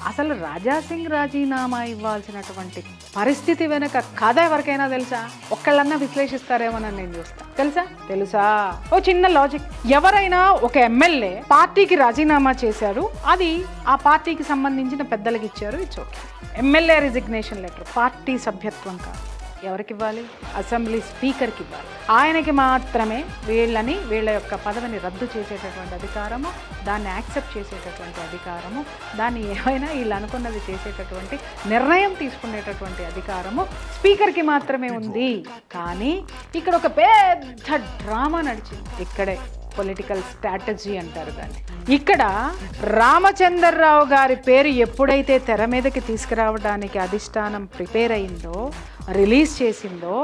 అసలు రాజాసింగ్ రాజీనామా ఇవ్వాల్సినటువంటి పరిస్థితి వెనుక కథ ఎవరికైనా తెలుసా? ఒక్కళ్ళన్నా విశ్లేషిస్తారేమోనని నేను చూస్తా. తెలుసా? ఓ చిన్న లాజిక్. ఎవరైనా ఒక ఎమ్మెల్యే పార్టీకి రాజీనామా చేశారు, అది ఆ పార్టీకి సంబంధించిన పెద్దలకు ఇచ్చారు, it's okay. MLA resignation letter party సభ్యత్వం కాదు. ఎవరికి ఇవ్వాలి? అసెంబ్లీ స్పీకర్కి ఇవ్వాలి. ఆయనకి మాత్రమే వీళ్ళ యొక్క పదవిని రద్దు చేసేటటువంటి అధికారము, దాన్ని యాక్సెప్ట్ చేసేటటువంటి అధికారము, దాన్ని ఏమైనా వీళ్ళు అనుకున్నది చేసేటటువంటి నిర్ణయం తీసుకునేటటువంటి అధికారము స్పీకర్కి మాత్రమే ఉంది. కానీ ఇక్కడ ఒక పెద్ద డ్రామా నడిచింది. ఇక్కడే పొలిటికల్ స్ట్రాటజీ అంటారు దాన్ని. ఇక్కడ రామచంద్రరావు గారి పేరు ఎప్పుడైతే తెర మీదకి తీసుకురావడానికి అధిష్టానం ప్రిపేర్ అయిందో, రిలీజ్ చేసిందో,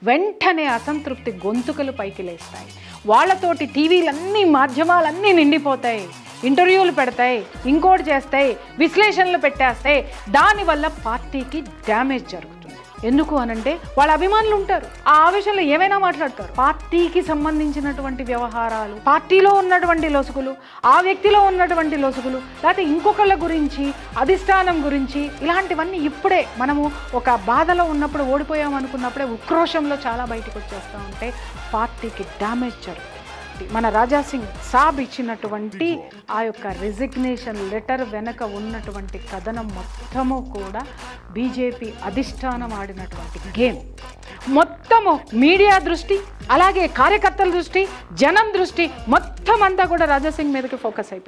వెంటనే అసంతృప్తి గొంతుకలు పైకి లేస్తాయి. వాళ్ళతోటి టీవీలన్నీ, మాధ్యమాలన్నీ నిండిపోతాయి, ఇంటర్వ్యూలు పెడతాయి, ఇంకోటి చేస్తాయి, విశ్లేషణలు పెట్టేస్తాయి. దానివల్ల పార్టీకి డ్యామేజ్ జరుగుతుంది. ఎందుకు అనంటే వాళ్ళ అభిమానులు ఉంటారు, ఆ ఆవేశంలో ఏమైనా మాట్లాడతారు. పార్టీకి సంబంధించినటువంటి వ్యవహారాలు, పార్టీలో ఉన్నటువంటి లొసుగులు, ఆ వ్యక్తిలో ఉన్నటువంటి లొసుగులు, లేకపోతే ఇంకొకళ్ళ గురించి, అధిష్టానం గురించి, ఇలాంటివన్నీ ఇప్పుడే మనము ఒక బాధలో ఉన్నప్పుడు, ఓడిపోయాం అనుకున్నప్పుడే ఉక్రోషంలో చాలా బయటకు వచ్చేస్తూ ఉంటే పార్టీకి డ్యామేజ్ జరుగుతుంది. మన రాజాసింగ్ సాబ్ ఇచ్చినటువంటి ఆ యొక్క రిజిగ్నేషన్ లెటర్ వెనక ఉన్నటువంటి కథనం మొత్తము కూడా బీజేపీ అధిష్టానం ఆడినటువంటి గేమ్. మొత్తము మీడియా దృష్టి, అలాగే కార్యకర్తల దృష్టి, జనం దృష్టి మొత్తం అంతా కూడా రాజాసింగ్ మీదకి ఫోకస్ అయిపోయింది.